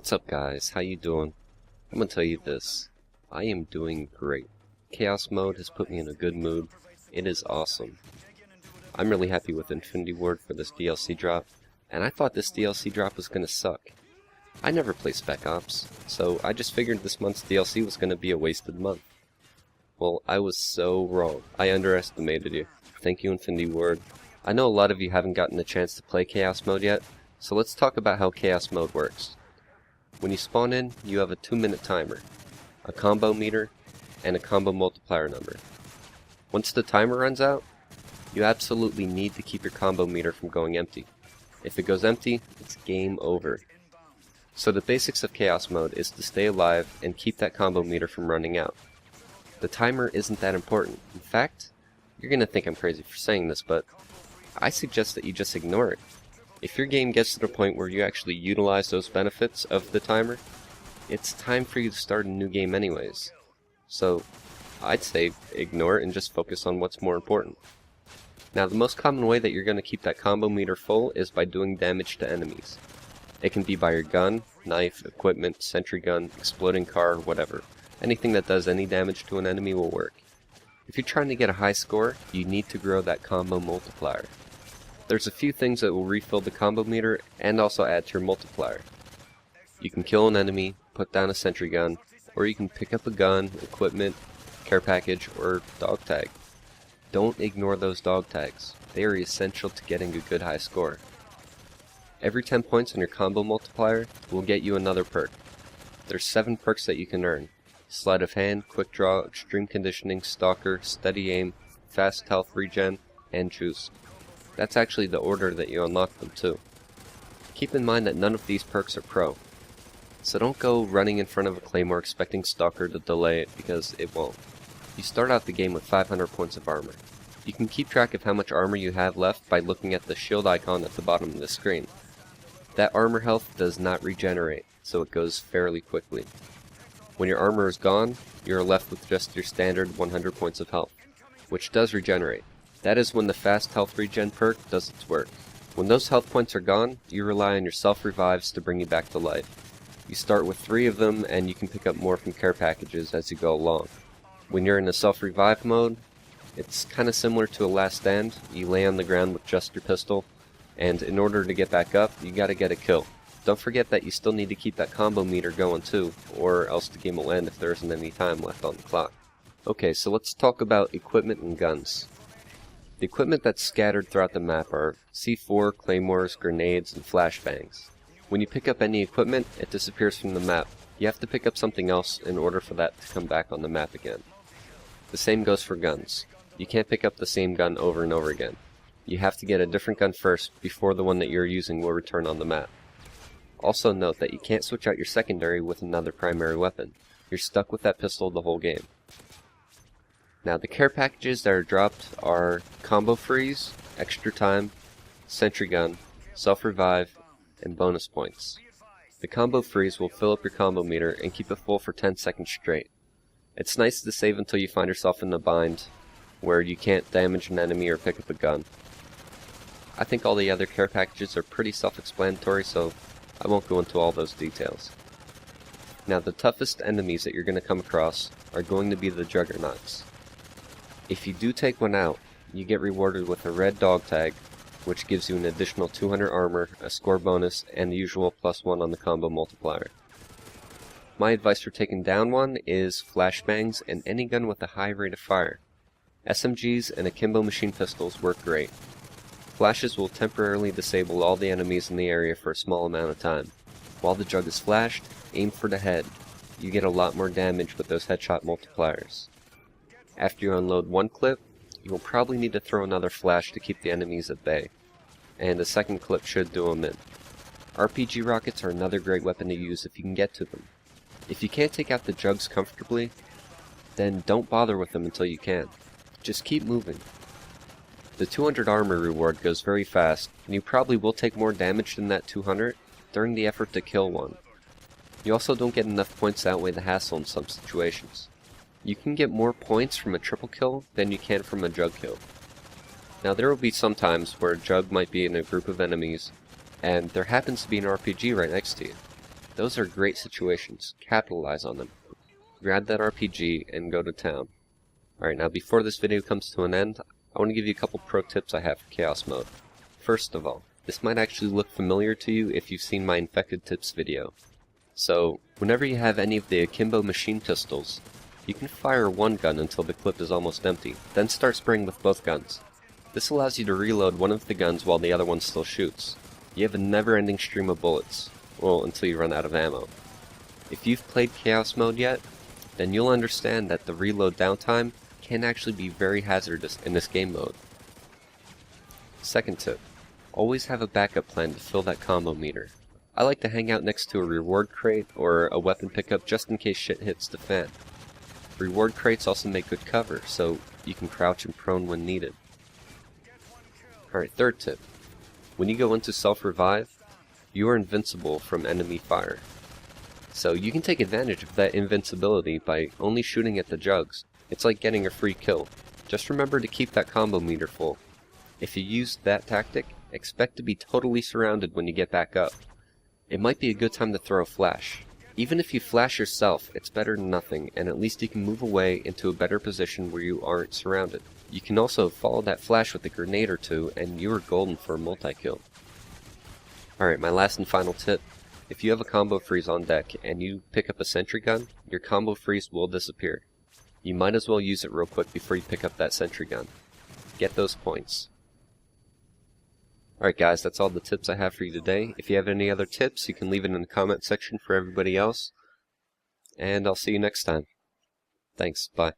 What's up guys, how you doing? I'm gonna tell you this, I am doing great. Chaos mode has put me in a good mood. It is awesome. I'm really happy with Infinity Ward for this DLC drop, and I thought this DLC drop was gonna suck. I never play Spec Ops, so I just figured this month's DLC was gonna be a wasted month. Well, I was so wrong. I underestimated you. Thank you, Infinity Ward. I know a lot of you haven't gotten a chance to play Chaos mode yet, so let's talk about how Chaos mode works. When you spawn in, you have a 2-minute timer, a combo meter, and a combo multiplier number. Once the timer runs out, you absolutely need to keep your combo meter from going empty. If it goes empty, it's game over. So the basics of Chaos mode is to stay alive and keep that combo meter from running out. The timer isn't that important. In fact, you're gonna think I'm crazy for saying this, but I suggest that you just ignore it. If your game gets to the point where you actually utilize those benefits of the timer, it's time for you to start a new game anyways. So, I'd say ignore it and just focus on what's more important. Now, the most common way that you're going to keep that combo meter full is by doing damage to enemies. It can be by your gun, knife, equipment, sentry gun, exploding car, whatever. Anything that does any damage to an enemy will work. If you're trying to get a high score, you need to grow that combo multiplier. There's a few things that will refill the combo meter and also add to your multiplier. You can kill an enemy, put down a sentry gun, or you can pick up a gun, equipment, care package, or dog tag. Don't ignore those dog tags. They are essential to getting a good high score. Every 10 points on your combo multiplier will get you another perk. There's 7 perks that you can earn. Sleight of Hand, Quick Draw, Extreme Conditioning, Stalker, Steady Aim, Fast Health Regen, and Juice. That's actually the order that you unlock them too. Keep in mind that none of these perks are pro. So don't go running in front of a claymore expecting Stalker to delay it, because it won't. You start out the game with 500 points of armor. You can keep track of how much armor you have left by looking at the shield icon at the bottom of the screen. That armor health does not regenerate, so it goes fairly quickly. When your armor is gone, you are left with just your standard 100 points of health, which does regenerate. That is when the Fast Health Regen perk does its work. When those health points are gone, you rely on your self-revives to bring you back to life. You start with 3 of them, and you can pick up more from care packages as you go along. When you're in a self-revive mode, it's kinda similar to a Last Stand. You lay on the ground with just your pistol, and in order to get back up, you gotta get a kill. Don't forget that you still need to keep that combo meter going too, or else the game will end if there isn't any time left on the clock. Okay, so let's talk about equipment and guns. The equipment that's scattered throughout the map are C4, claymores, grenades, and flashbangs. When you pick up any equipment, it disappears from the map. You have to pick up something else in order for that to come back on the map again. The same goes for guns. You can't pick up the same gun over and over again. You have to get a different gun first before the one that you're using will return on the map. Also note that you can't switch out your secondary with another primary weapon. You're stuck with that pistol the whole game. Now, the care packages that are dropped are Combo Freeze, Extra Time, Sentry Gun, Self-Revive, and bonus points. The Combo Freeze will fill up your combo meter and keep it full for 10 seconds straight. It's nice to save until you find yourself in a bind where you can't damage an enemy or pick up a gun. I think all the other care packages are pretty self-explanatory, so I won't go into all those details. Now, the toughest enemies that you're going to come across are going to be the Juggernauts. If you do take one out, you get rewarded with a red dog tag, which gives you an additional 200 armor, a score bonus, and the usual +1 on the combo multiplier. My advice for taking down one is flashbangs and any gun with a high rate of fire. SMGs and akimbo machine pistols work great. Flashes will temporarily disable all the enemies in the area for a small amount of time. While the jug is flashed, aim for the head. You get a lot more damage with those headshot multipliers. After you unload one clip, you will probably need to throw another flash to keep the enemies at bay, and a second clip should do them in. RPG rockets are another great weapon to use if you can get to them. If you can't take out the jugs comfortably, then don't bother with them until you can. Just keep moving. The 200 armor reward goes very fast, and you probably will take more damage than that 200 during the effort to kill one. You also don't get enough points to outweigh the hassle in some situations. You can get more points from a triple kill than you can from a jug kill. Now, there will be some times where a jug might be in a group of enemies, and there happens to be an RPG right next to you. Those are great situations. Capitalize on them. Grab that RPG and go to town. Alright, now before this video comes to an end, I want to give you a couple pro tips I have for Chaos Mode. First of all, this might actually look familiar to you if you've seen my Infected Tips video. So, whenever you have any of the akimbo machine pistols, you can fire one gun until the clip is almost empty, then start spraying with both guns. This allows you to reload one of the guns while the other one still shoots. You have a never-ending stream of bullets. Well, until you run out of ammo. If you've played Chaos Mode yet, then you'll understand that the reload downtime can actually be very hazardous in this game mode. Second tip, always have a backup plan to fill that combo meter. I like to hang out next to a reward crate or a weapon pickup just in case shit hits the fan. Reward crates also make good cover, so you can crouch and prone when needed. Alright, third tip, when you go into self-revive, you are invincible from enemy fire. So you can take advantage of that invincibility by only shooting at the jugs. It's like getting a free kill. Just remember to keep that combo meter full. If you use that tactic, expect to be totally surrounded when you get back up. It might be a good time to throw a flash. Even if you flash yourself, it's better than nothing, and at least you can move away into a better position where you aren't surrounded. You can also follow that flash with a grenade or two, and you are golden for a multi-kill. Alright, my last and final tip. If you have a combo freeze on deck and you pick up a sentry gun, your combo freeze will disappear. You might as well use it real quick before you pick up that sentry gun. Get those points. Alright guys, that's all the tips I have for you today. If you have any other tips, you can leave it in the comment section for everybody else. And I'll see you next time. Thanks, bye.